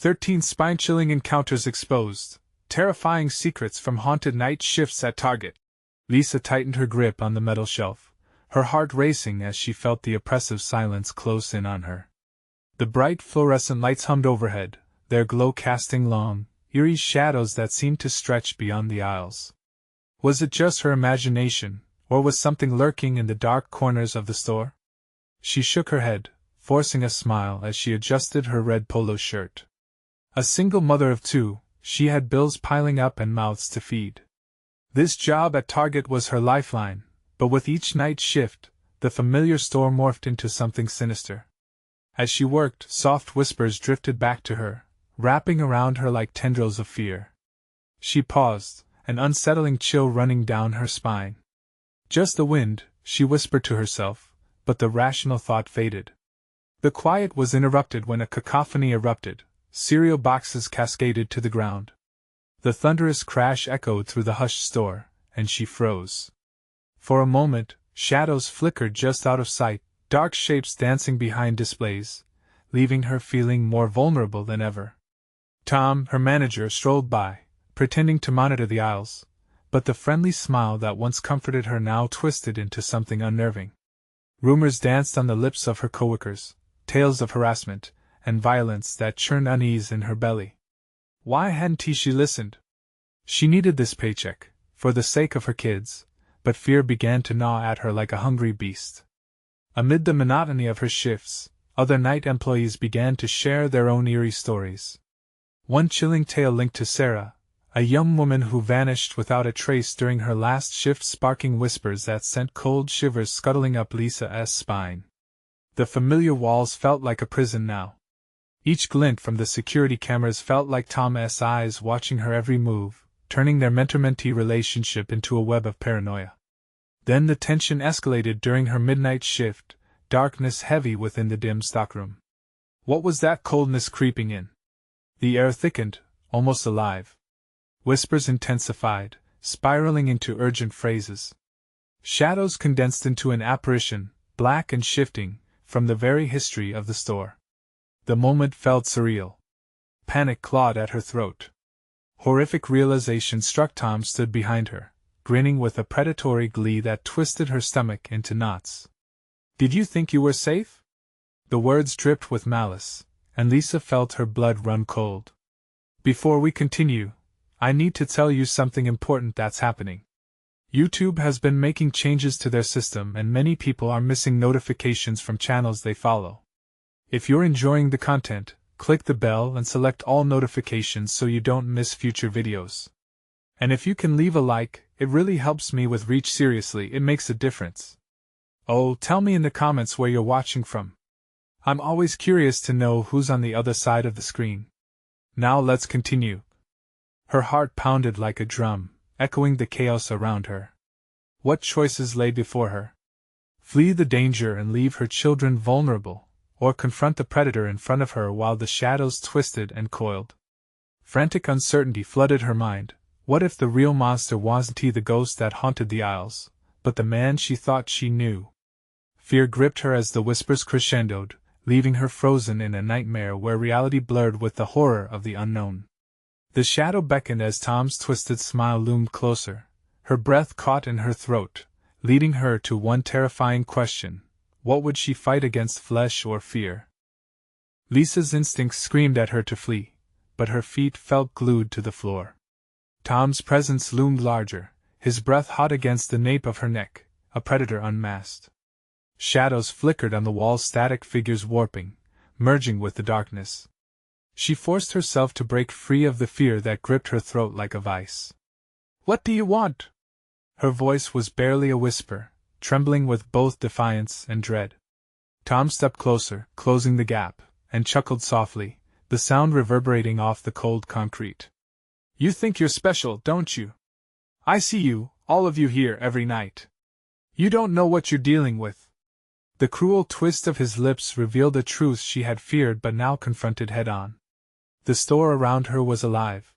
13 spine-chilling encounters exposed. Terrifying secrets from haunted night shifts at Target. Lisa tightened her grip on the metal shelf, her heart racing as she felt the oppressive silence close in on her. The bright fluorescent lights hummed overhead, their glow casting long, eerie shadows that seemed to stretch beyond the aisles. Was it just her imagination, or was something lurking in the dark corners of the store? She shook her head, forcing a smile as she adjusted her red polo shirt. A single mother of two, she had bills piling up and mouths to feed. This job at Target was her lifeline, but with each night shift, the familiar store morphed into something sinister. As she worked, soft whispers drifted back to her, wrapping around her like tendrils of fear. She paused, an unsettling chill running down her spine. Just the wind, she whispered to herself, but the rational thought faded. The quiet was interrupted when a cacophony erupted. Cereal boxes cascaded to the ground. The thunderous crash echoed through the hushed store, and she froze. For a moment, shadows flickered just out of sight, dark shapes dancing behind displays, leaving her feeling more vulnerable than ever. Tom, her manager, strolled by, pretending to monitor the aisles, but the friendly smile that once comforted her now twisted into something unnerving. Rumors danced on the lips of her coworkers, tales of harassment and violence that churned unease in her belly. Why hadn't she listened? She needed this paycheck, for the sake of her kids, but fear began to gnaw at her like a hungry beast. Amid the monotony of her shifts, other night employees began to share their own eerie stories. One chilling tale linked to Sarah, a young woman who vanished without a trace during her last shift, sparking whispers that sent cold shivers scuttling up Lisa's spine. The familiar walls felt like a prison now. Each glint from the security cameras felt like Tom's eyes watching her every move, turning their mentor-mentee relationship into a web of paranoia. Then the tension escalated during her midnight shift, darkness heavy within the dim stockroom. What was that coldness creeping in? The air thickened, almost alive. Whispers intensified, spiraling into urgent phrases. Shadows condensed into an apparition, black and shifting, from the very history of the store. The moment felt surreal. Panic clawed at her throat. Horrific realization struck. Tom stood behind her, grinning with a predatory glee that twisted her stomach into knots. "Did you think you were safe?" The words dripped with malice, and Lisa felt her blood run cold. "Before we continue, I need to tell you something important that's happening. YouTube has been making changes to their system and many people are missing notifications from channels they follow. If you're enjoying the content, click the bell and select all notifications so you don't miss future videos. And if you can leave a like, it really helps me with reach. Seriously, it makes a difference. Oh, tell me in the comments where you're watching from. I'm always curious to know who's on the other side of the screen. Now let's continue." Her heart pounded like a drum, echoing the chaos around her. What choices lay before her? Flee the danger and leave her children vulnerable, or confront the predator in front of her while the shadows twisted and coiled? Frantic uncertainty flooded her mind. What if the real monster wasn't the ghost that haunted the aisles, but the man she thought she knew? Fear gripped her as the whispers crescendoed, leaving her frozen in a nightmare where reality blurred with the horror of the unknown. The shadow beckoned as Tom's twisted smile loomed closer, her breath caught in her throat, leading her to one terrifying question: what would she fight against, flesh or fear? Lisa's instincts screamed at her to flee, but her feet felt glued to the floor. Tom's presence loomed larger, his breath hot against the nape of her neck, a predator unmasked. Shadows flickered on the walls, static figures warping, merging with the darkness. She forced herself to break free of the fear that gripped her throat like a vice. "What do you want?" Her voice was barely a whisper, trembling with both defiance and dread. Tom stepped closer, closing the gap, and chuckled softly, the sound reverberating off the cold concrete. "You think you're special, don't you? I see you, all of you here every night. You don't know what you're dealing with." The cruel twist of his lips revealed a truth she had feared but now confronted head-on. The store around her was alive.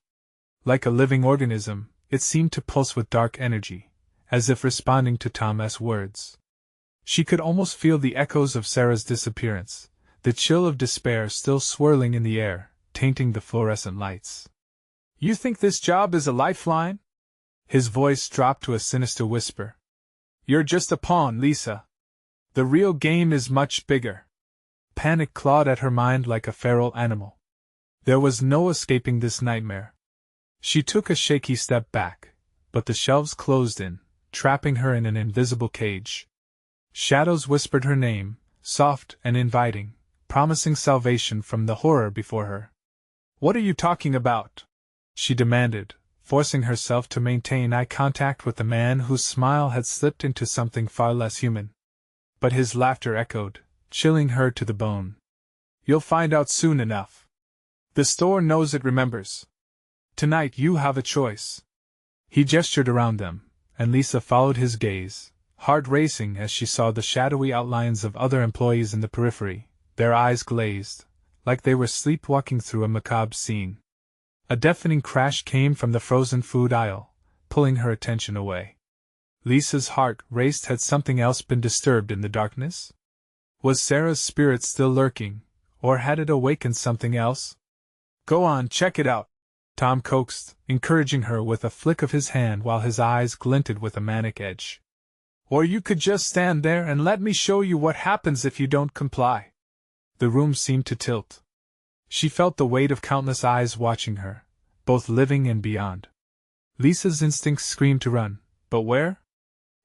Like a living organism, it seemed to pulse with dark energy, as if responding to Tom's words. She could almost feel the echoes of Sarah's disappearance, the chill of despair still swirling in the air, tainting the fluorescent lights. "You think this job is a lifeline?" His voice dropped to a sinister whisper. "You're just a pawn, Lisa. The real game is much bigger." Panic clawed at her mind like a feral animal. There was no escaping this nightmare. She took a shaky step back, but the shelves closed in, trapping her in an invisible cage. Shadows whispered her name, soft and inviting, promising salvation from the horror before her. "What are you talking about?" she demanded, forcing herself to maintain eye contact with the man whose smile had slipped into something far less human. But his laughter echoed, chilling her to the bone. "You'll find out soon enough. The store knows it remembers. Tonight you have a choice." He gestured around them, and Lisa followed his gaze, heart racing as she saw the shadowy outlines of other employees in the periphery, their eyes glazed, like they were sleepwalking through a macabre scene. A deafening crash came from the frozen food aisle, pulling her attention away. Lisa's heart raced. Had something else been disturbed in the darkness? Was Sarah's spirit still lurking, or had it awakened something else? "Go on, check it out," Tom coaxed, encouraging her with a flick of his hand while his eyes glinted with a manic edge. "Or you could just stand there and let me show you what happens if you don't comply." The room seemed to tilt. She felt the weight of countless eyes watching her, both living and beyond. Lisa's instincts screamed to run, but where?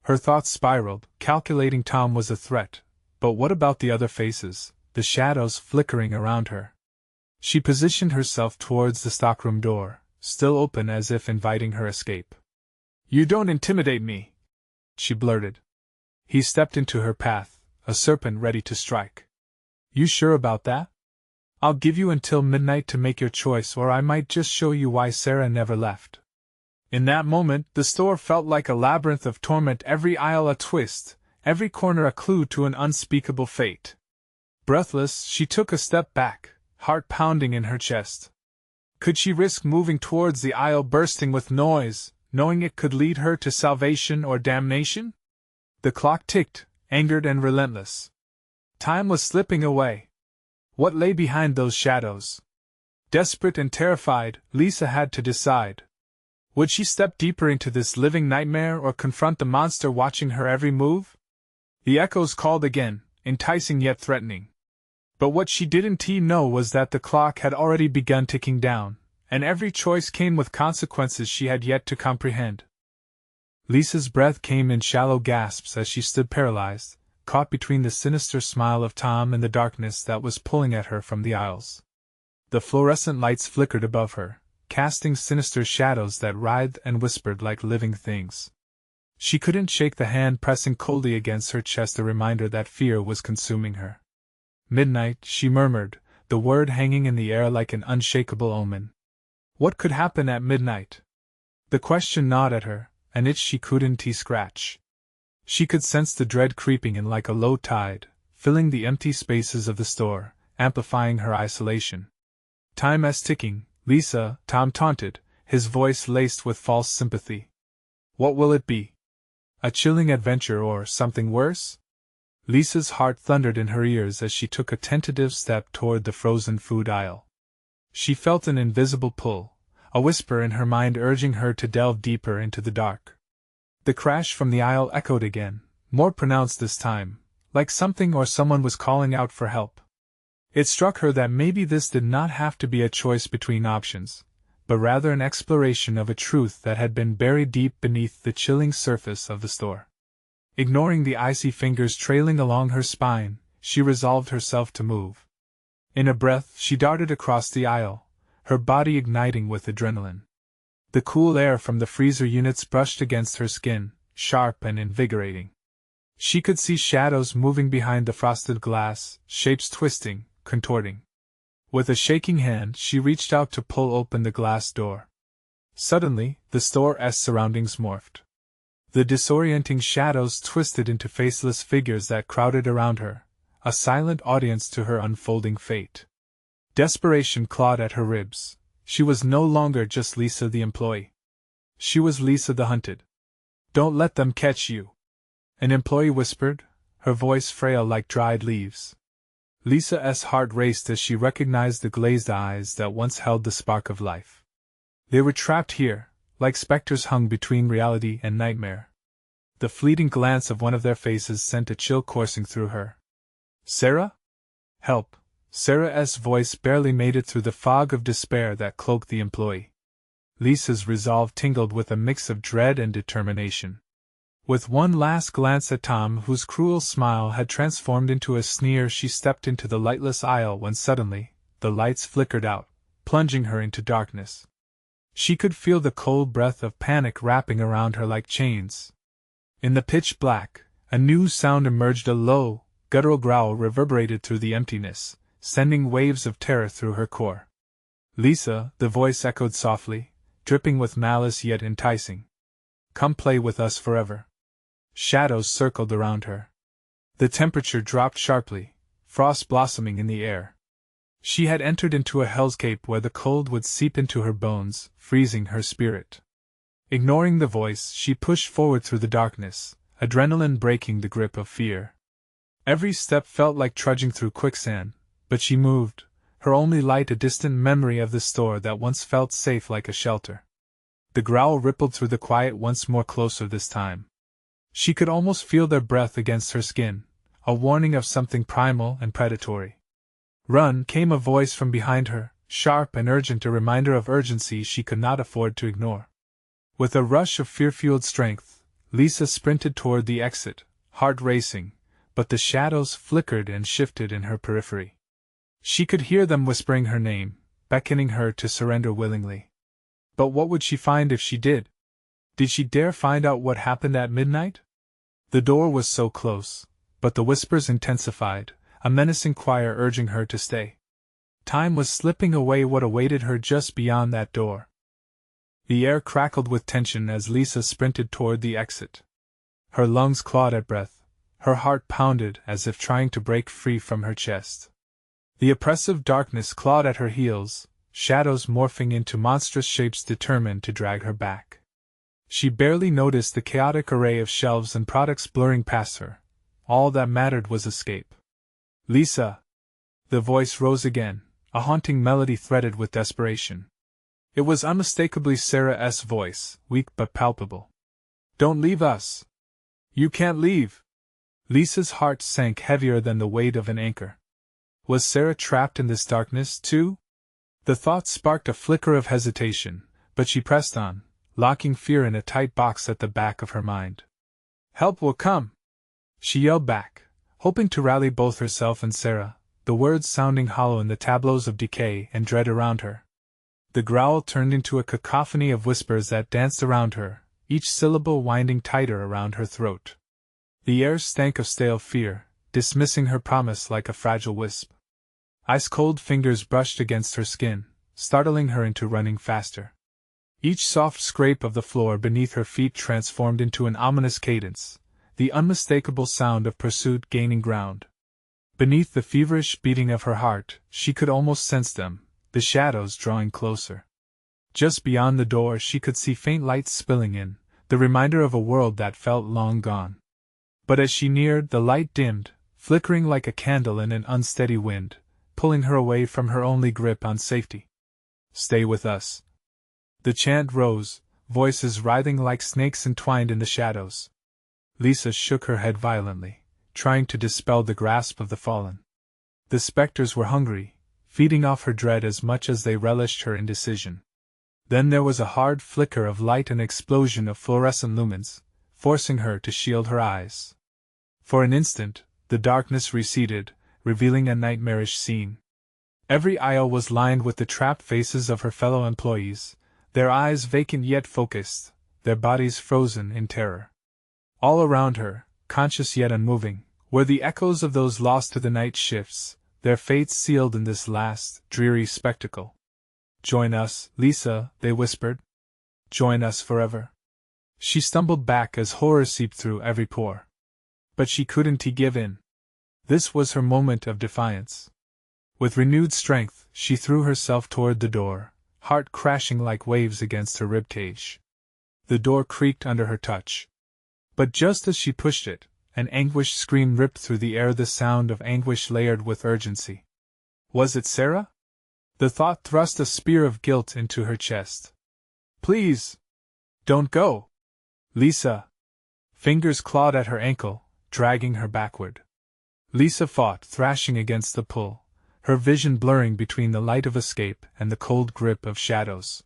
Her thoughts spiraled, calculating Tom was a threat, but what about the other faces, the shadows flickering around her? She positioned herself towards the stockroom door, still open as if inviting her escape. "You don't intimidate me," she blurted. He stepped into her path, a serpent ready to strike. "You sure about that? I'll give you until midnight to make your choice, or I might just show you why Sarah never left." In that moment, the store felt like a labyrinth of torment, every aisle a twist, every corner a clue to an unspeakable fate. Breathless, she took a step back, heart pounding in her chest. Could she risk moving towards the aisle bursting with noise, knowing it could lead her to salvation or damnation? The clock ticked, angered and relentless. Time was slipping away. What lay behind those shadows? Desperate and terrified, Lisa had to decide. Would she step deeper into this living nightmare or confront the monster watching her every move? The echoes called again, enticing yet threatening. But what she didn't know was that the clock had already begun ticking down, and every choice came with consequences she had yet to comprehend. Lisa's breath came in shallow gasps as she stood paralyzed, caught between the sinister smile of Tom and the darkness that was pulling at her from the aisles. The fluorescent lights flickered above her, casting sinister shadows that writhed and whispered like living things. She couldn't shake the hand pressing coldly against her chest, a reminder that fear was consuming her. "Midnight," she murmured, the word hanging in the air like an unshakable omen. What could happen at midnight? The question gnawed at her, an itch she couldn't scratch. She could sense the dread creeping in like a low tide, filling the empty spaces of the store, amplifying her isolation. "Time is ticking, Lisa," Tom taunted, his voice laced with false sympathy. "What will it be? A chilling adventure or something worse?" Lisa's heart thundered in her ears as she took a tentative step toward the frozen food aisle. She felt an invisible pull, a whisper in her mind urging her to delve deeper into the dark. The crash from the aisle echoed again, more pronounced this time, like something or someone was calling out for help. It struck her that maybe this did not have to be a choice between options, but rather an exploration of a truth that had been buried deep beneath the chilling surface of the store. Ignoring the icy fingers trailing along her spine, she resolved herself to move. In a breath, she darted across the aisle, her body igniting with adrenaline. The cool air from the freezer units brushed against her skin, sharp and invigorating. She could see shadows moving behind the frosted glass, shapes twisting, contorting. With a shaking hand, she reached out to pull open the glass door. Suddenly, the store's surroundings morphed. The disorienting shadows twisted into faceless figures that crowded around her, a silent audience to her unfolding fate. Desperation clawed at her ribs. She was no longer just Lisa the employee. She was Lisa the hunted. "Don't let them catch you," an employee whispered, her voice frail like dried leaves. Lisa's heart raced as she recognized the glazed eyes that once held the spark of life. They were trapped here, like specters hung between reality and nightmare. The fleeting glance of one of their faces sent a chill coursing through her. Sarah? Help! Sarah's voice barely made it through the fog of despair that cloaked the employee. Lisa's resolve tingled with a mix of dread and determination. With one last glance at Tom, whose cruel smile had transformed into a sneer, she stepped into the lightless aisle when suddenly, the lights flickered out, plunging her into darkness. She could feel the cold breath of panic wrapping around her like chains. In the pitch black, a new sound emerged. A low, guttural growl reverberated through the emptiness, sending waves of terror through her core. Lisa, the voice echoed softly, dripping with malice yet enticing. Come play with us forever. Shadows circled around her. The temperature dropped sharply, frost blossoming in the air. She had entered into a hellscape where the cold would seep into her bones, freezing her spirit. Ignoring the voice, she pushed forward through the darkness, adrenaline breaking the grip of fear. Every step felt like trudging through quicksand, but she moved, her only light a distant memory of the store that once felt safe like a shelter. The growl rippled through the quiet once more, closer this time. She could almost feel their breath against her skin, a warning of something primal and predatory. Run! Came a voice from behind her, sharp and urgent, a reminder of urgency she could not afford to ignore. With a rush of fear-fueled strength, Lisa sprinted toward the exit, heart racing, but the shadows flickered and shifted in her periphery. She could hear them whispering her name, beckoning her to surrender willingly. But what would she find if she did? Did she dare find out what happened at midnight? The door was so close, but the whispers intensified, a menacing choir urging her to stay. Time was slipping away. What awaited her just beyond that door? The air crackled with tension as Lisa sprinted toward the exit. Her lungs clawed at breath, her heart pounded as if trying to break free from her chest. The oppressive darkness clawed at her heels, shadows morphing into monstrous shapes determined to drag her back. She barely noticed the chaotic array of shelves and products blurring past her. All that mattered was escape. Lisa! The voice rose again, a haunting melody threaded with desperation. It was unmistakably Sarah's voice, weak but palpable. Don't leave us! You can't leave! Lisa's heart sank heavier than the weight of an anchor. Was Sarah trapped in this darkness, too? The thought sparked a flicker of hesitation, but she pressed on, locking fear in a tight box at the back of her mind. Help will come! She yelled back, hoping to rally both herself and Sarah, the words sounding hollow in the tableaus of decay and dread around her. The growl turned into a cacophony of whispers that danced around her, each syllable winding tighter around her throat. The air stank of stale fear, dismissing her promise like a fragile wisp. Ice-cold fingers brushed against her skin, startling her into running faster. Each soft scrape of the floor beneath her feet transformed into an ominous cadence, the unmistakable sound of pursuit gaining ground. Beneath the feverish beating of her heart, she could almost sense them, the shadows drawing closer. Just beyond the door she could see faint lights spilling in, the reminder of a world that felt long gone. But as she neared, the light dimmed, flickering like a candle in an unsteady wind, pulling her away from her only grip on safety. Stay with us. The chant rose, voices writhing like snakes entwined in the shadows. Lisa shook her head violently, trying to dispel the grasp of the fallen. The specters were hungry, feeding off her dread as much as they relished her indecision. Then there was a hard flicker of light, an explosion of fluorescent lumens, forcing her to shield her eyes. For an instant, the darkness receded, revealing a nightmarish scene. Every aisle was lined with the trapped faces of her fellow employees, their eyes vacant yet focused, their bodies frozen in terror. All around her, conscious yet unmoving, were the echoes of those lost to the night shifts, their fates sealed in this last, dreary spectacle. Join us, Lisa, they whispered. Join us forever. She stumbled back as horror seeped through every pore. But she couldn't give in. This was her moment of defiance. With renewed strength, she threw herself toward the door, heart crashing like waves against her ribcage. The door creaked under her touch. But just as she pushed it, An anguished scream ripped through the air, the sound of anguish layered with urgency. Was it Sarah? The thought thrust a spear of guilt into her chest. Please! Don't go! Lisa! Fingers clawed at her ankle, dragging her backward. Lisa fought, thrashing against the pull, her vision blurring between the light of escape and the cold grip of shadows.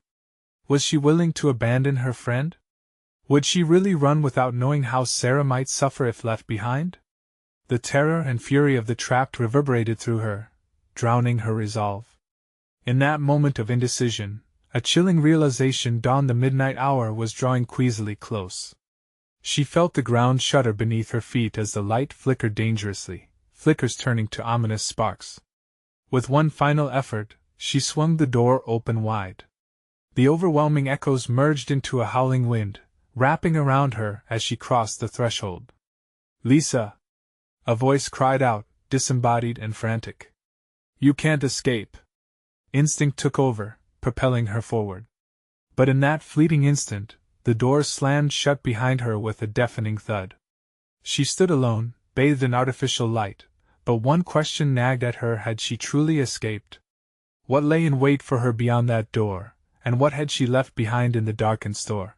Was she willing to abandon her friend? Would she really run without knowing how Sarah might suffer if left behind? The terror and fury of the trapped reverberated through her, drowning her resolve. In that moment of indecision, a chilling realization dawned: the midnight hour was drawing queasily close. She felt the ground shudder beneath her feet as the light flickered dangerously, flickers turning to ominous sparks. With one final effort, she swung the door open wide. The overwhelming echoes merged into a howling wind, wrapping around her as she crossed the threshold. Lisa! A voice cried out, disembodied and frantic. You can't escape. Instinct took over, propelling her forward. But in that fleeting instant, the door slammed shut behind her with a deafening thud. She stood alone, bathed in artificial light, but one question nagged at her: had she truly escaped? What lay in wait for her beyond that door, and what had she left behind in the darkened store?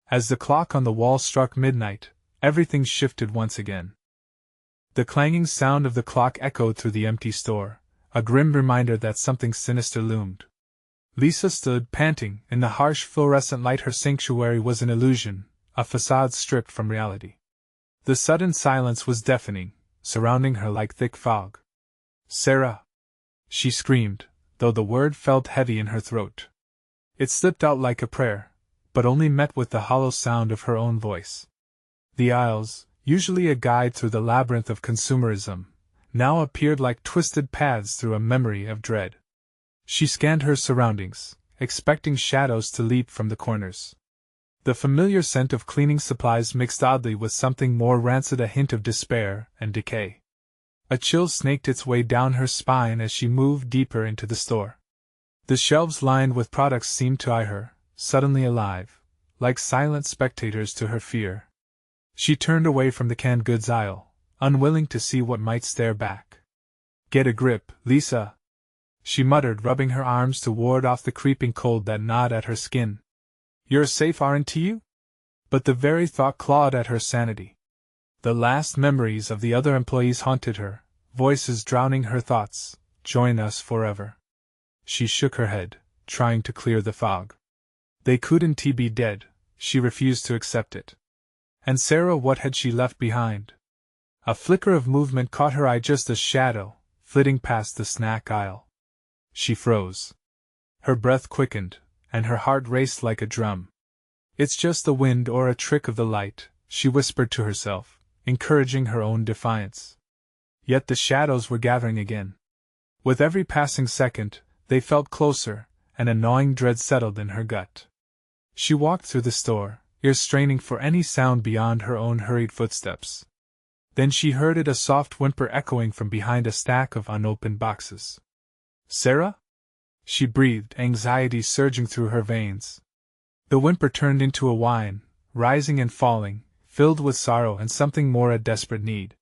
As the clock on the wall struck midnight, everything shifted once again. The clanging sound of the clock echoed through the empty store, a grim reminder that something sinister loomed. Lisa stood, panting, in the harsh fluorescent light. Her sanctuary was an illusion, a facade stripped from reality. The sudden silence was deafening, surrounding her like thick fog. Sarah! She screamed, though the word felt heavy in her throat. It slipped out like a prayer, but only met with the hollow sound of her own voice. The aisles, usually a guide through the labyrinth of consumerism, now appeared like twisted paths through a memory of dread. She scanned her surroundings, expecting shadows to leap from the corners. The familiar scent of cleaning supplies mixed oddly with something more rancid, a hint of despair and decay. A chill snaked its way down her spine as she moved deeper into the store. The shelves lined with products seemed to eye her, suddenly alive, like silent spectators to her fear. She turned away from the canned goods aisle, unwilling to see what might stare back. Get a grip, Lisa! She muttered, rubbing her arms to ward off the creeping cold that gnawed at her skin. You're safe, aren't you? But the very thought clawed at her sanity. The last memories of the other employees haunted her, voices drowning her thoughts. Join us forever. She shook her head, trying to clear the fog. They couldn't be dead. She refused to accept it. And Sarah, what had she left behind? A flicker of movement caught her eye, just a shadow, flitting past the snack aisle. She froze. Her breath quickened, and her heart raced like a drum. It's just the wind or a trick of the light, she whispered to herself, encouraging her own defiance. Yet the shadows were gathering again. With every passing second, they felt closer, and a gnawing dread settled in her gut. She walked through the store, ears straining for any sound beyond her own hurried footsteps. Then she heard it, a soft whimper echoing from behind a stack of unopened boxes. Sarah? She breathed, anxiety surging through her veins. The whimper turned into a whine, rising and falling, filled with sorrow and something more, a desperate need.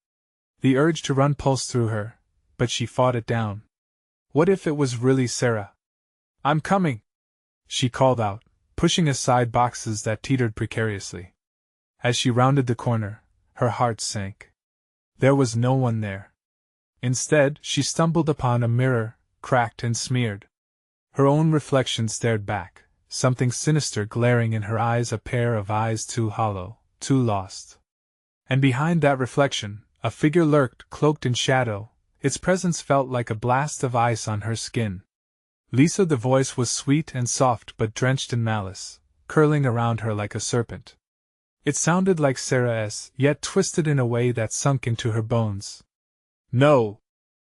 The urge to run pulsed through her, but she fought it down. What if it was really Sarah? I'm coming! She called out, pushing aside boxes that teetered precariously. As she rounded the corner, her heart sank. There was no one there. Instead, she stumbled upon a mirror, cracked and smeared. Her own reflection stared back, something sinister glaring in her eyes, a pair of eyes too hollow, too lost. And behind that reflection, a figure lurked, cloaked in shadow. Its presence felt like a blast of ice on her skin. Lisa, the voice was sweet and soft but drenched in malice, curling around her like a serpent. It sounded like Sarah's, yet twisted in a way that sunk into her bones. No!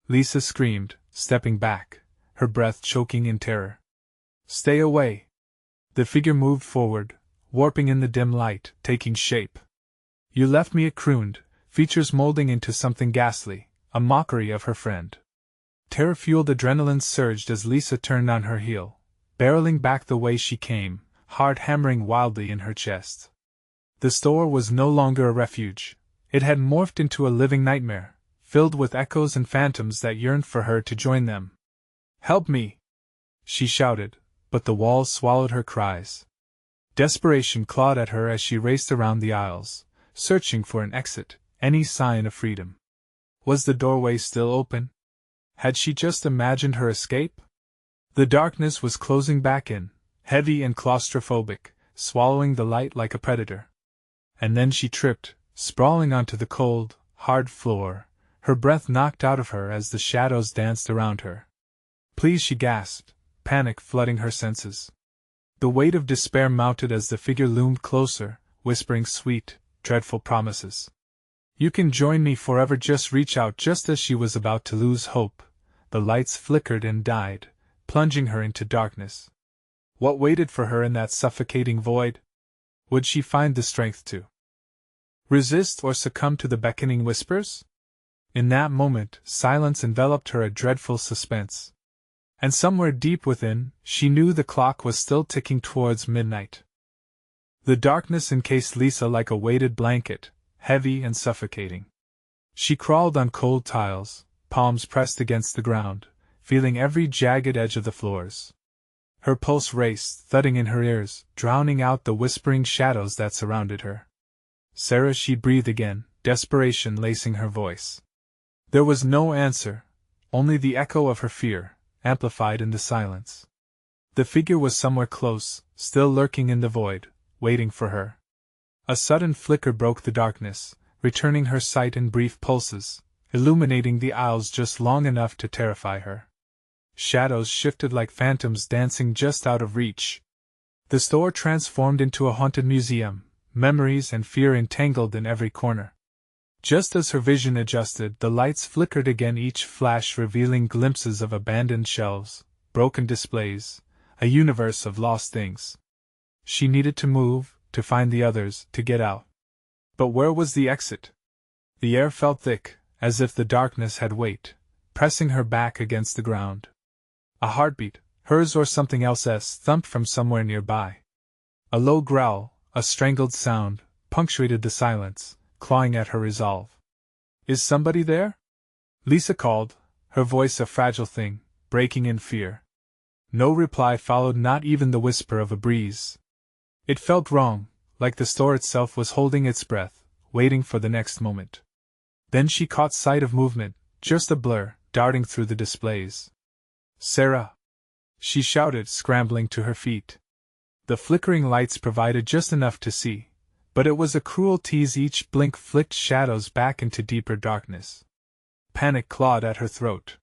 Lisa screamed, stepping back, her breath choking in terror. Stay away! The figure moved forward, warping in the dim light, taking shape. You left me, it crooned, features molding into something ghastly, a mockery of her friend. Terror-fueled adrenaline surged as Lisa turned on her heel, barreling back the way she came, heart hammering wildly in her chest. The store was no longer a refuge. It had morphed into a living nightmare, filled with echoes and phantoms that yearned for her to join them. "Help me!" she shouted, but the walls swallowed her cries. Desperation clawed at her as she raced around the aisles, searching for an exit, any sign of freedom. Was the doorway still open? Had she just imagined her escape? The darkness was closing back in, heavy and claustrophobic, swallowing the light like a predator. And then she tripped, sprawling onto the cold, hard floor, her breath knocked out of her as the shadows danced around her. "Please," she gasped, panic flooding her senses. The weight of despair mounted as the figure loomed closer, whispering sweet, dreadful promises. "You can join me forever, just reach out." Just as she was about to lose hope, the lights flickered and died, plunging her into darkness. What waited for her in that suffocating void? Would she find the strength to resist or succumb to the beckoning whispers? In that moment, silence enveloped her, a dreadful suspense. And somewhere deep within, she knew the clock was still ticking towards midnight. The darkness encased Lisa like a weighted blanket, heavy and suffocating. She crawled on cold tiles, palms pressed against the ground, feeling every jagged edge of the floors. Her pulse raced, thudding in her ears, drowning out the whispering shadows that surrounded her. "Sarah," she breathed again, desperation lacing her voice. There was no answer, only the echo of her fear, amplified in the silence. The figure was somewhere close, still lurking in the void, waiting for her. A sudden flicker broke the darkness, returning her sight in brief pulses, illuminating the aisles just long enough to terrify her. Shadows shifted like phantoms dancing just out of reach. The store transformed into a haunted museum, memories and fear entangled in every corner. Just as her vision adjusted, the lights flickered again, each flash revealing glimpses of abandoned shelves, broken displays, a universe of lost things. She needed to move, to find the others, to get out. But where was the exit? The air felt thick, as if the darkness had weight, pressing her back against the ground. A heartbeat, hers or something else's, thumped from somewhere nearby. A low growl, a strangled sound, punctuated the silence, clawing at her resolve. "Is somebody there?" Lisa called, her voice a fragile thing, breaking in fear. No reply followed, not even the whisper of a breeze. It felt wrong, like the store itself was holding its breath, waiting for the next moment. Then she caught sight of movement, just a blur, darting through the displays. "Sarah!" she shouted, scrambling to her feet. The flickering lights provided just enough to see, but it was a cruel tease. Each blink flicked shadows back into deeper darkness. Panic clawed at her throat.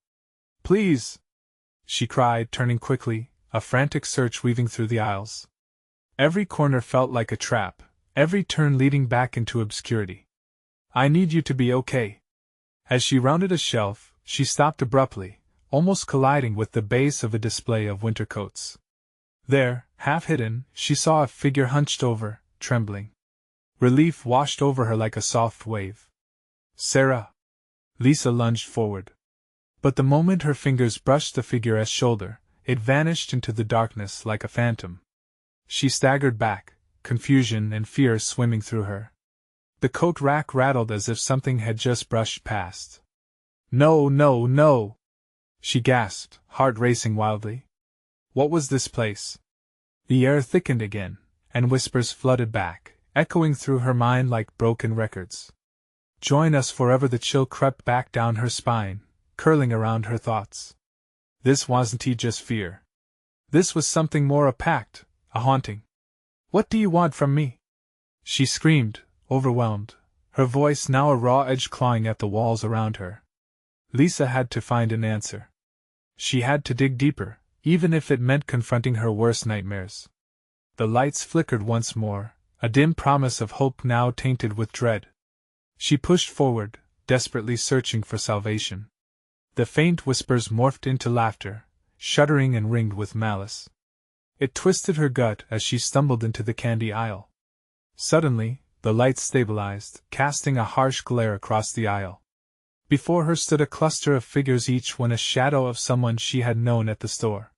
"Please!" she cried, turning quickly, a frantic search weaving through the aisles. Every corner felt like a trap, every turn leading back into obscurity. "I need you to be okay." As she rounded a shelf, she stopped abruptly, almost colliding with the base of a display of winter coats. There, half hidden, she saw a figure hunched over, trembling. Relief washed over her like a soft wave. "Sarah!" Lisa lunged forward. But the moment her fingers brushed the figure's shoulder, it vanished into the darkness like a phantom. She staggered back, confusion and fear swimming through her. The coat rack rattled as if something had just brushed past. "No, no, no!" she gasped, heart racing wildly. What was this place? The air thickened again, and whispers flooded back, echoing through her mind like broken records. "Join us forever." The chill crept back down her spine, curling around her thoughts. This wasn't just fear. This was something more, a pact, a haunting. "What do you want from me?" she screamed, overwhelmed, her voice now a raw edge clawing at the walls around her. Lisa had to find an answer. She had to dig deeper, even if it meant confronting her worst nightmares. The lights flickered once more, a dim promise of hope now tainted with dread. She pushed forward, desperately searching for salvation. The faint whispers morphed into laughter, shuddering and ringed with malice. It twisted her gut as she stumbled into the candy aisle. Suddenly, the lights stabilized, casting a harsh glare across the aisle. Before her stood a cluster of figures, each one a shadow of someone she had known at the store.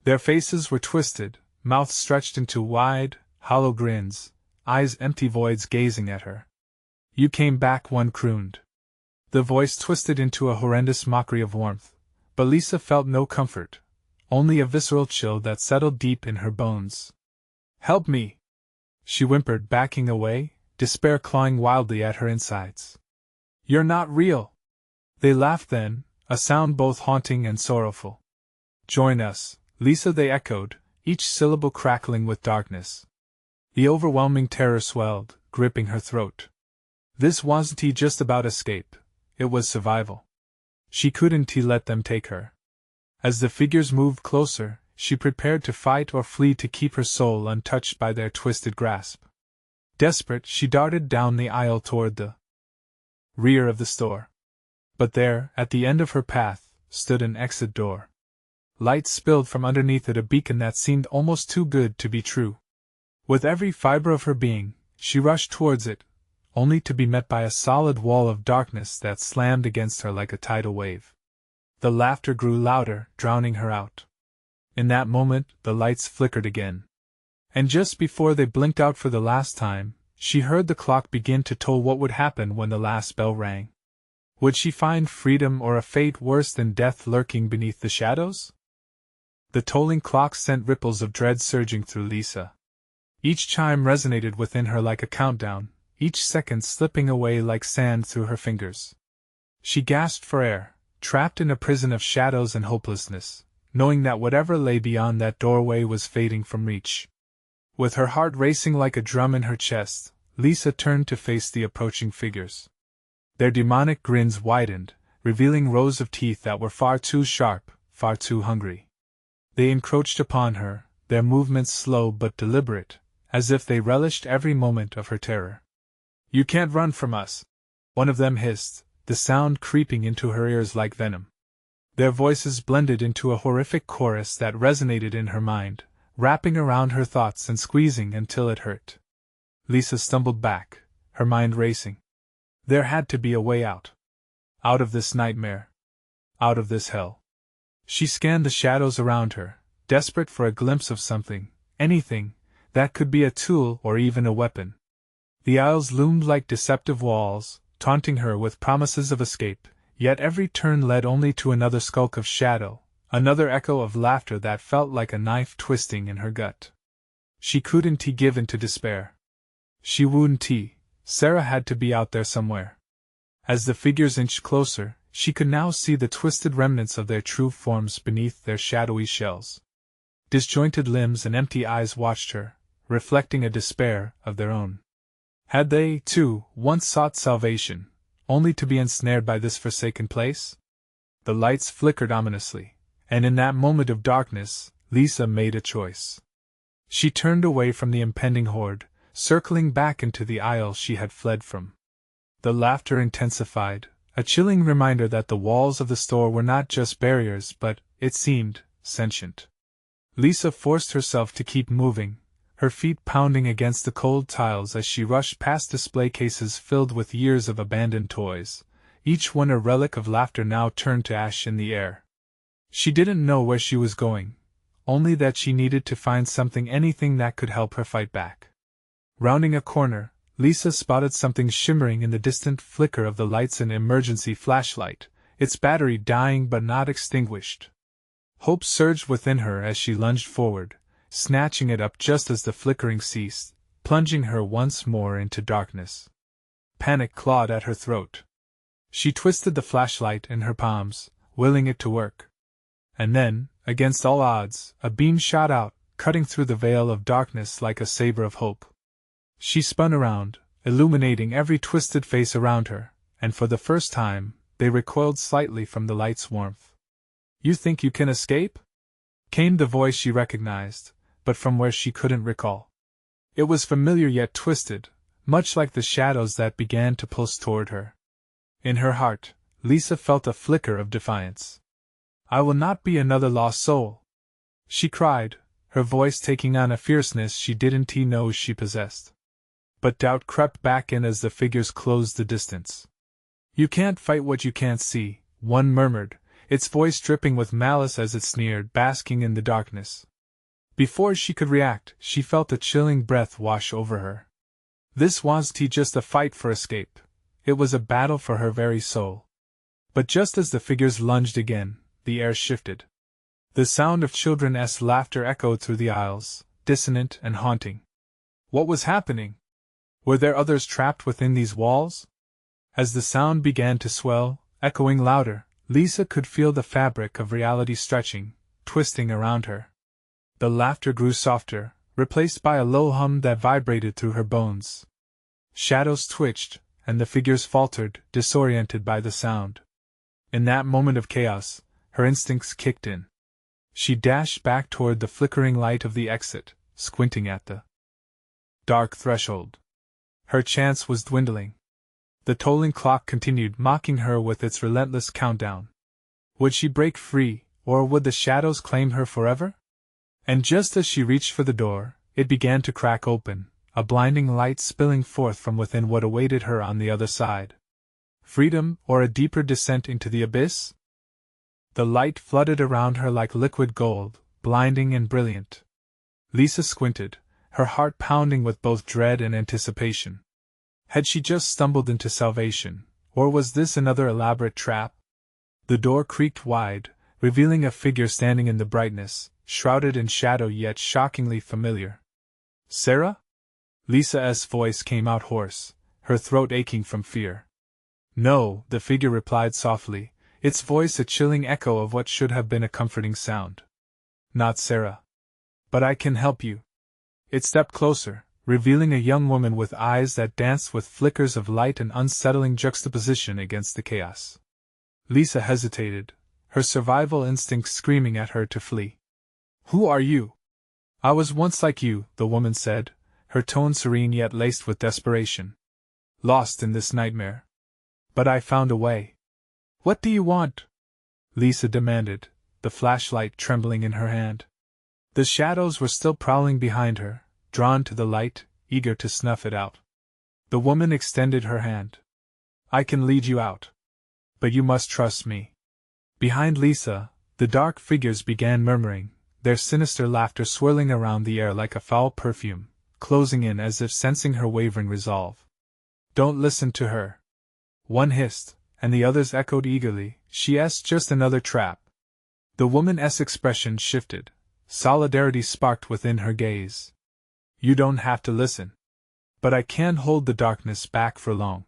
Their faces were twisted, mouths stretched into wide, hollow grins, eyes empty voids gazing at her. You came back, one crooned. The voice twisted into a horrendous mockery of warmth, but Lisa felt no comfort, only a visceral chill that settled deep in her bones. Help me! She whimpered, backing away, despair clawing wildly at her insides. You're not real! They laughed then, a sound both haunting and sorrowful. Join us, Lisa, they echoed, each syllable crackling with darkness. The overwhelming terror swelled, gripping her throat. This wasn't just about escape, it was survival. She couldn't let them take her. As the figures moved closer, she prepared to fight or flee to keep her soul untouched by their twisted grasp. Desperate, she darted down the aisle toward the rear of the store. But there, at the end of her path, stood an exit door. Light spilled from underneath it, a beacon that seemed almost too good to be true. With every fiber of her being, she rushed towards it, only to be met by a solid wall of darkness that slammed against her like a tidal wave. The laughter grew louder, drowning her out. In that moment, the lights flickered again. And just before they blinked out for the last time, she heard the clock begin to toll. What would happen when the last bell rang? Would she find freedom or a fate worse than death lurking beneath the shadows? The tolling clock sent ripples of dread surging through Lisa. Each chime resonated within her like a countdown, each second slipping away like sand through her fingers. She gasped for air, trapped in a prison of shadows and hopelessness, knowing that whatever lay beyond that doorway was fading from reach. With her heart racing like a drum in her chest, Lisa turned to face the approaching figures. Their demonic grins widened, revealing rows of teeth that were far too sharp, far too hungry. They encroached upon her, their movements slow but deliberate, as if they relished every moment of her terror. You can't run from us, one of them hissed, the sound creeping into her ears like venom. Their voices blended into a horrific chorus that resonated in her mind, wrapping around her thoughts and squeezing until it hurt. Lisa stumbled back, her mind racing. There had to be a way out. Out of this nightmare. Out of this hell. She scanned the shadows around her, desperate for a glimpse of something, anything, that could be a tool or even a weapon. The aisles loomed like deceptive walls, taunting her with promises of escape, yet every turn led only to another skulk of shadow, another echo of laughter that felt like a knife twisting in her gut. She couldn't give in to despair. She wouldn't. Sarah had to be out there somewhere. As the figures inched closer, she could now see the twisted remnants of their true forms beneath their shadowy shells. Disjointed limbs and empty eyes watched her, reflecting a despair of their own. Had they, too, once sought salvation, only to be ensnared by this forsaken place? The lights flickered ominously, and in that moment of darkness, Lisa made a choice. She turned away from the impending horde, circling back into the aisle she had fled from. The laughter intensified, a chilling reminder that the walls of the store were not just barriers but, it seemed, sentient. Lisa forced herself to keep moving, her feet pounding against the cold tiles as she rushed past display cases filled with years of abandoned toys, each one a relic of laughter now turned to ash in the air. She didn't know where she was going, only that she needed to find something, anything that could help her fight back. Rounding a corner, Lisa spotted something shimmering in the distant flicker of the lights, an emergency flashlight, its battery dying but not extinguished. Hope surged within her as she lunged forward, snatching it up just as the flickering ceased, plunging her once more into darkness. Panic clawed at her throat. She twisted the flashlight in her palms, willing it to work. And then, against all odds, a beam shot out, cutting through the veil of darkness like a saber of hope. She spun around, illuminating every twisted face around her, and for the first time, they recoiled slightly from the light's warmth. You think you can escape? Came the voice she recognized, but from where she couldn't recall. It was familiar yet twisted, much like the shadows that began to pulse toward her. In her heart, Lisa felt a flicker of defiance. I will not be another lost soul, she cried, her voice taking on a fierceness she didn't know she possessed. But doubt crept back in as the figures closed the distance. You can't fight what you can't see, one murmured, its voice dripping with malice as it sneered, basking in the darkness. Before she could react, she felt a chilling breath wash over her. This wasn't just a fight for escape, it was a battle for her very soul. But just as the figures lunged again, the air shifted. The sound of children's laughter echoed through the aisles, dissonant and haunting. What was happening? Were there others trapped within these walls? As the sound began to swell, echoing louder, Lisa could feel the fabric of reality stretching, twisting around her. The laughter grew softer, replaced by a low hum that vibrated through her bones. Shadows twitched, and the figures faltered, disoriented by the sound. In that moment of chaos, her instincts kicked in. She dashed back toward the flickering light of the exit, squinting at the dark threshold. Her chance was dwindling. The tolling clock continued, mocking her with its relentless countdown. Would she break free, or would the shadows claim her forever? And just as she reached for the door, it began to crack open, a blinding light spilling forth from within what awaited her on the other side. Freedom, or a deeper descent into the abyss? The light flooded around her like liquid gold, blinding and brilliant. Lisa squinted, her heart pounding with both dread and anticipation. Had she just stumbled into salvation, or was this another elaborate trap? The door creaked wide, revealing a figure standing in the brightness, shrouded in shadow yet shockingly familiar. Sarah? Lisa's voice came out hoarse, her throat aching from fear. No, the figure replied softly, its voice a chilling echo of what should have been a comforting sound. Not Sarah. But I can help you. It stepped closer, revealing a young woman with eyes that danced with flickers of light and unsettling juxtaposition against the chaos. Lisa hesitated, her survival instinct screaming at her to flee. Who are you? I was once like you, the woman said, her tone serene yet laced with desperation. Lost in this nightmare. But I found a way. What do you want? Lisa demanded, the flashlight trembling in her hand. The shadows were still prowling behind her, drawn to the light, eager to snuff it out. The woman extended her hand. I can lead you out. But you must trust me. Behind Lisa, the dark figures began murmuring, their sinister laughter swirling around the air like a foul perfume, closing in as if sensing her wavering resolve. Don't listen to her. One hissed, and the others echoed eagerly, she's just another trap. The woman's expression shifted. Solidarity sparked within her gaze. You don't have to listen. But I can't hold the darkness back for long.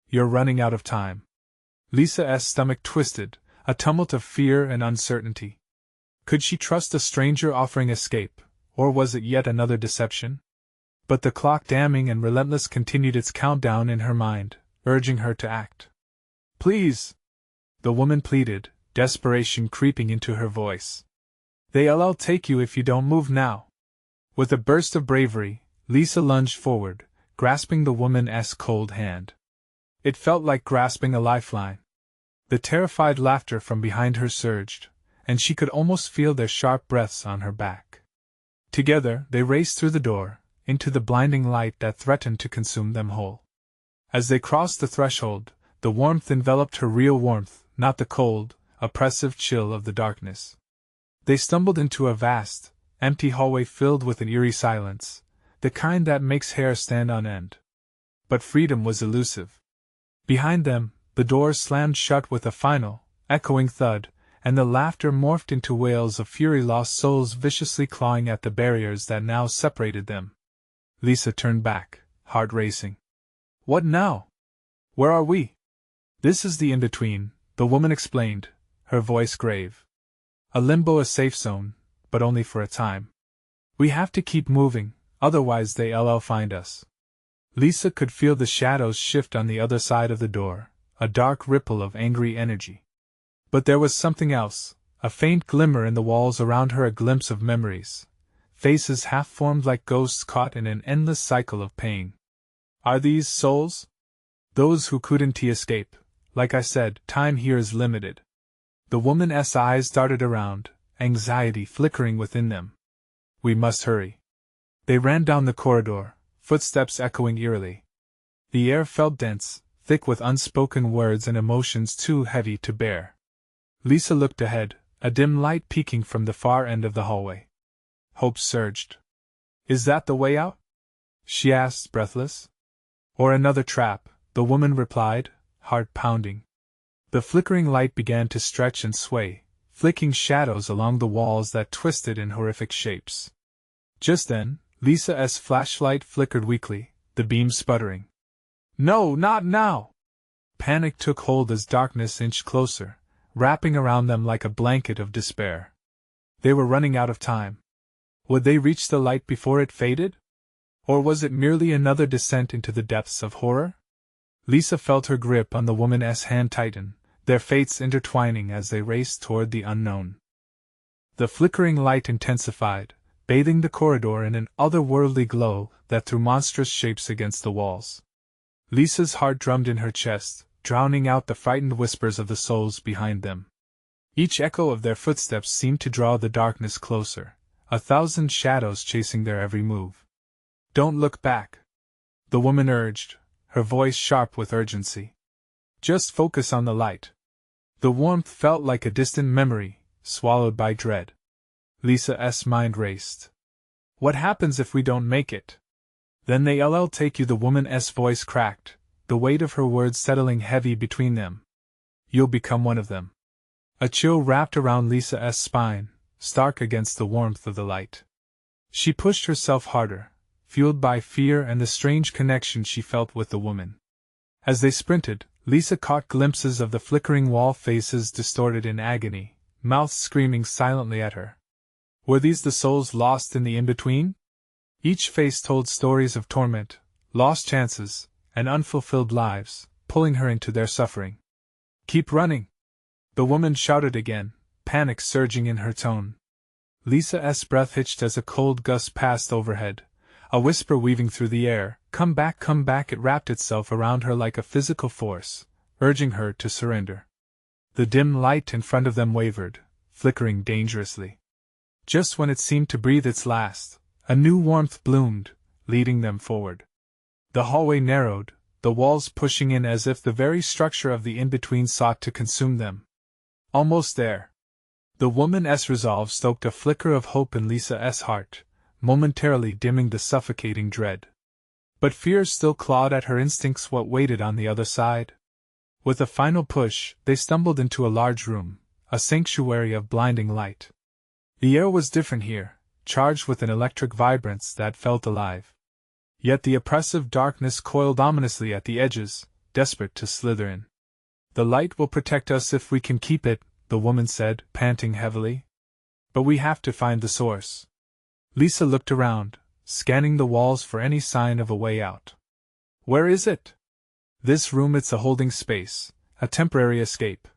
You're running out of time. Lisa's stomach twisted, a tumult of fear and uncertainty. Could she trust a stranger offering escape, or was it yet another deception? But the clock, damning and relentless, continued its countdown in her mind, urging her to act. Please! The woman pleaded, desperation creeping into her voice. They'll take you if you don't move now. With a burst of bravery, Lisa lunged forward, grasping the woman's cold hand. It felt like grasping a lifeline. The terrified laughter from behind her surged, and she could almost feel their sharp breaths on her back. Together, they raced through the door, into the blinding light that threatened to consume them whole. As they crossed the threshold, the warmth enveloped her, real warmth, not the cold, oppressive chill of the darkness. They stumbled into a vast, empty hallway filled with an eerie silence, the kind that makes hair stand on end. But freedom was elusive. Behind them, the doors slammed shut with a final, echoing thud, and the laughter morphed into wails of fury-lost souls viciously clawing at the barriers that now separated them. Lisa turned back, heart racing. What now? Where are we? This is the in-between, the woman explained, her voice grave. A limbo, a safe zone, but only for a time. We have to keep moving, otherwise they'll find us. Lisa could feel the shadows shift on the other side of the door, a dark ripple of angry energy. But there was something else, a faint glimmer in the walls around her, a glimpse of memories. Faces half-formed like ghosts caught in an endless cycle of pain. Are these souls? Those who couldn't escape. Like I said, time here is limited. The woman's eyes darted around, anxiety flickering within them. We must hurry. They ran down the corridor, footsteps echoing eerily. The air felt dense, thick with unspoken words and emotions too heavy to bear. Lisa looked ahead, a dim light peeking from the far end of the hallway. Hope surged. Is that the way out? She asked, breathless. Or another trap, the woman replied, heart pounding. The flickering light began to stretch and sway, flicking shadows along the walls that twisted in horrific shapes. Just then, Lisa's flashlight flickered weakly, the beam sputtering. No, not now! Panic took hold as darkness inched closer, wrapping around them like a blanket of despair. They were running out of time. Would they reach the light before it faded? Or was it merely another descent into the depths of horror? Lisa felt her grip on the woman's hand tighten, their fates intertwining as they raced toward the unknown. The flickering light intensified, bathing the corridor in an otherworldly glow that threw monstrous shapes against the walls. Lisa's heart drummed in her chest, drowning out the frightened whispers of the souls behind them. Each echo of their footsteps seemed to draw the darkness closer, 1,000 shadows chasing their every move. Don't look back, the woman urged, her voice sharp with urgency. Just focus on the light. The warmth felt like a distant memory, swallowed by dread. Lisa's mind raced. What happens if we don't make it? Then they'll take you, the woman's voice cracked, the weight of her words settling heavy between them. You'll become one of them. A chill wrapped around Lisa's spine, stark against the warmth of the light. She pushed herself harder, fueled by fear and the strange connection she felt with the woman. As they sprinted, Lisa caught glimpses of the flickering wall faces distorted in agony, mouths screaming silently at her. Were these the souls lost in the in-between? Each face told stories of torment, lost chances, and unfulfilled lives, pulling her into their suffering. Keep running! The woman shouted again, panic surging in her tone. Lisa's breath hitched as a cold gust passed overhead, a whisper weaving through the air, come back, come back. It wrapped itself around her like a physical force, urging her to surrender. The dim light in front of them wavered, flickering dangerously. Just when it seemed to breathe its last, a new warmth bloomed, leading them forward. The hallway narrowed, the walls pushing in as if the very structure of the in-between sought to consume them. Almost there. The woman's resolve stoked a flicker of hope in Lisa's heart, momentarily dimming the suffocating dread. But fear still clawed at her instincts. What waited on the other side? With a final push, they stumbled into a large room, a sanctuary of blinding light. The air was different here, charged with an electric vibrance that felt alive. Yet the oppressive darkness coiled ominously at the edges, desperate to slither in. The light will protect us if we can keep it, the woman said, panting heavily. But we have to find the source. Lisa looked around, scanning the walls for any sign of a way out. Where is it? This room, it's a holding space, a temporary escape.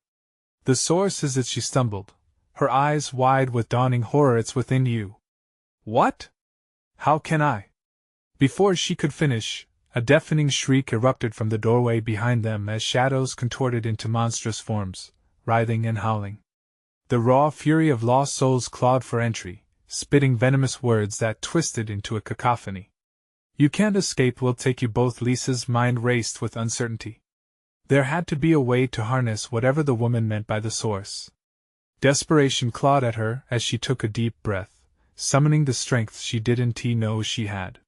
The source is it, she stumbled, her eyes wide with dawning horror. It's within you. What? How can I? Before she could finish, a deafening shriek erupted from the doorway behind them as shadows contorted into monstrous forms, writhing and howling. The raw fury of lost souls clawed for entry, spitting venomous words that twisted into a cacophony. You can't escape, we'll take you both. Lisa's mind raced with uncertainty. There had to be a way to harness whatever the woman meant by the source. Desperation clawed at her as she took a deep breath, summoning the strength she didn't know she had.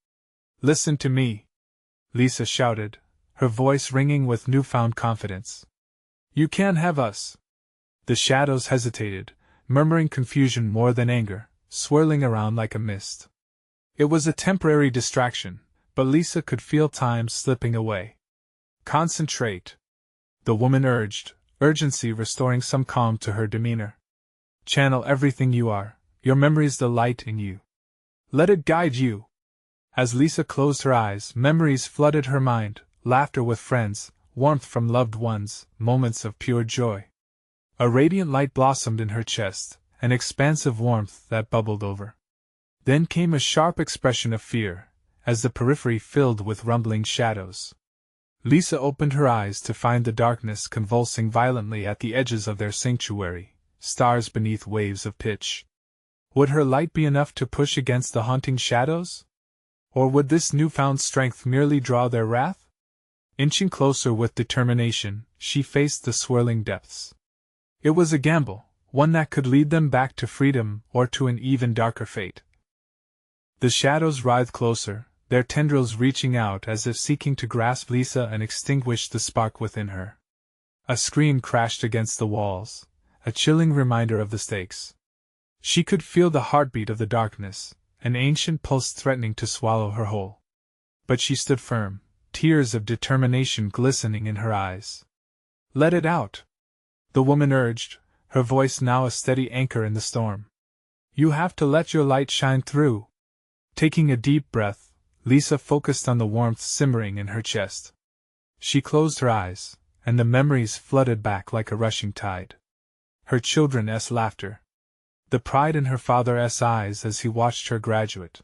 Listen to me, Lisa shouted, her voice ringing with newfound confidence. You can't have us. The shadows hesitated, murmuring confusion more than anger, swirling around like a mist. It was a temporary distraction, but Lisa could feel time slipping away. Concentrate, the woman urged, urgency restoring some calm to her demeanor. Channel everything you are, your memories, the light in you. Let it guide you. As Lisa closed her eyes, memories flooded her mind, laughter with friends, warmth from loved ones, moments of pure joy. A radiant light blossomed in her chest, an expansive warmth that bubbled over. Then came a sharp expression of fear, as the periphery filled with rumbling shadows. Lisa opened her eyes to find the darkness convulsing violently at the edges of their sanctuary, stars beneath waves of pitch. Would her light be enough to push against the haunting shadows? Or would this newfound strength merely draw their wrath? Inching closer with determination, she faced the swirling depths. It was a gamble, one that could lead them back to freedom or to an even darker fate. The shadows writhed closer, their tendrils reaching out as if seeking to grasp Lisa and extinguish the spark within her. A scream crashed against the walls, a chilling reminder of the stakes. She could feel the heartbeat of the darkness, an ancient pulse threatening to swallow her whole. But she stood firm, tears of determination glistening in her eyes. "Let it out," the woman urged, her voice now a steady anchor in the storm. "You have to let your light shine through." Taking a deep breath, Lisa focused on the warmth simmering in her chest. She closed her eyes, and the memories flooded back like a rushing tide. Her children's laughter. The pride in her father's eyes as he watched her graduate.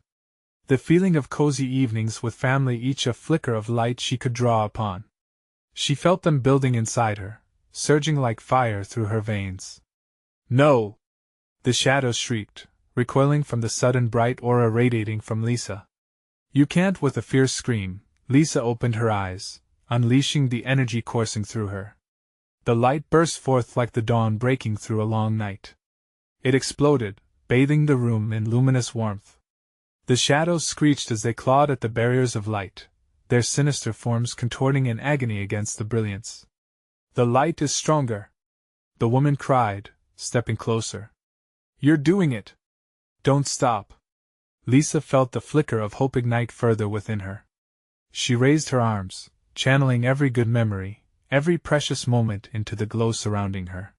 The feeling of cozy evenings with family, each a flicker of light she could draw upon. She felt them building inside her, surging like fire through her veins. "No!" the shadows shrieked, recoiling from the sudden bright aura radiating from Lisa. "You can't!" With a fierce scream, Lisa opened her eyes, unleashing the energy coursing through her. The light burst forth like the dawn breaking through a long night. It exploded, bathing the room in luminous warmth. The shadows screeched as they clawed at the barriers of light, their sinister forms contorting in agony against the brilliance. "The light is stronger!" the woman cried, stepping closer. "You're doing it! Don't stop!" Lisa felt the flicker of hope ignite further within her. She raised her arms, channeling every good memory, every precious moment into the glow surrounding her.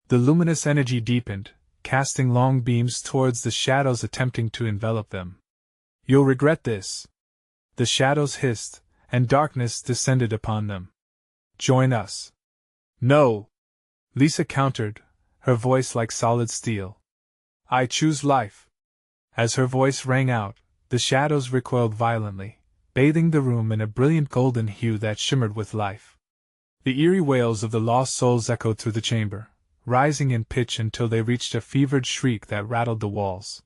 The luminous energy deepened, casting long beams towards the shadows attempting to envelop them. "You'll regret this!" the shadows hissed, and darkness descended upon them. "Join us!" "No!" Lisa countered, her voice like solid steel. "I choose life!" As her voice rang out, the shadows recoiled violently, bathing the room in a brilliant golden hue that shimmered with life. The eerie wails of the lost souls echoed through the chamber, rising in pitch until they reached a fevered shriek that rattled the walls.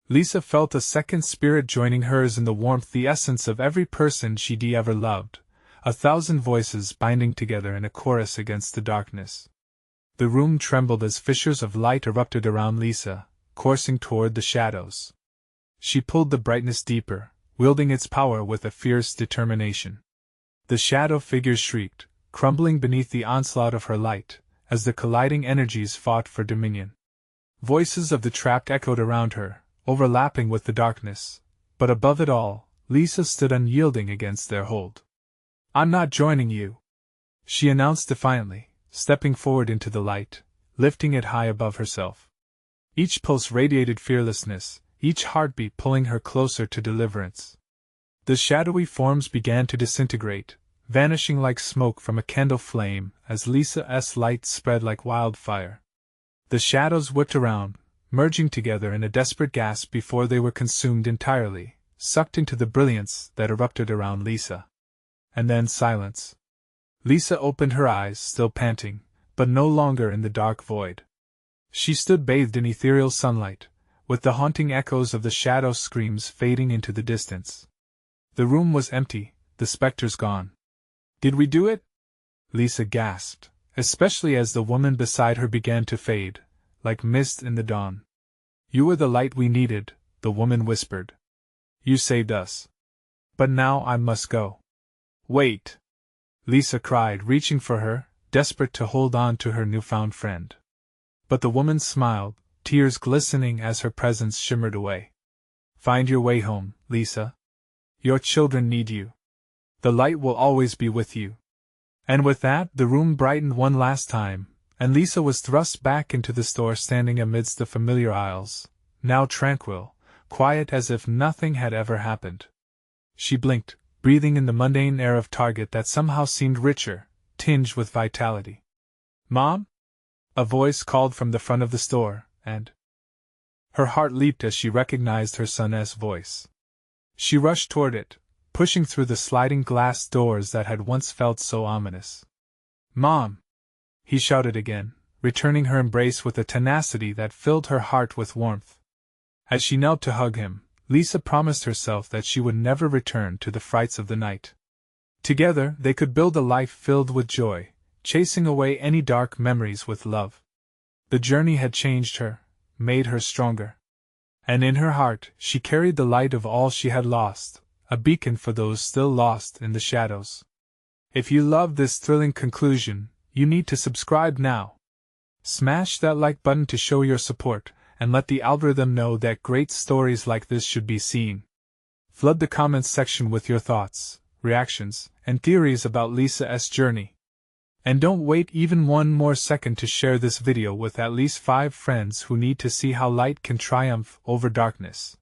Lisa felt a second spirit joining hers in the warmth, the essence of every person she'd ever loved, a thousand voices binding together in a chorus against the darkness. The room trembled as fissures of light erupted around Lisa, coursing toward the shadows. She pulled the brightness deeper, wielding its power with a fierce determination. The shadow figures shrieked, crumbling beneath the onslaught of her light, as the colliding energies fought for dominion. Voices of the trapped echoed around her, overlapping with the darkness, but above it all, Lisa stood unyielding against their hold. "I'm not joining you," she announced defiantly, stepping forward into the light, lifting it high above herself. Each pulse radiated fearlessness, each heartbeat pulling her closer to deliverance. The shadowy forms began to disintegrate, vanishing like smoke from a candle flame as Lisa's light spread like wildfire. The shadows whipped around, merging together in a desperate gasp before they were consumed entirely, sucked into the brilliance that erupted around Lisa. And then silence. Lisa opened her eyes, still panting, but no longer in the dark void. She stood bathed in ethereal sunlight, with the haunting echoes of the shadow screams fading into the distance. The room was empty, the specters gone. "Did we do it?" Lisa gasped, especially as the woman beside her began to fade, like mist in the dawn. "You were the light we needed," the woman whispered. "You saved us. But now I must go." "Wait!" Lisa cried, reaching for her, desperate to hold on to her newfound friend. But the woman smiled, tears glistening as her presence shimmered away. "Find your way home, Lisa. Your children need you. The light will always be with you." And with that, the room brightened one last time, and Lisa was thrust back into the store, standing amidst the familiar aisles, now tranquil, quiet as if nothing had ever happened. She blinked, breathing in the mundane air of Target that somehow seemed richer, tinged with vitality. "Mom?" a voice called from the front of the store, and her heart leaped as she recognized her son's voice. She rushed toward it, pushing through the sliding glass doors that had once felt so ominous. "Mom!" he shouted again, returning her embrace with a tenacity that filled her heart with warmth. As she knelt to hug him, Lisa promised herself that she would never return to the frights of the night. Together they could build a life filled with joy, chasing away any dark memories with love. The journey had changed her, made her stronger. And in her heart she carried the light of all she had lost, a beacon for those still lost in the shadows. If you love this thrilling conclusion, you need to subscribe now. Smash that like button to show your support, and let the algorithm know that great stories like this should be seen. Flood the comments section with your thoughts, reactions, and theories about Lisa's journey. And don't wait even one more second to share this video with at least 5 friends who need to see how light can triumph over darkness.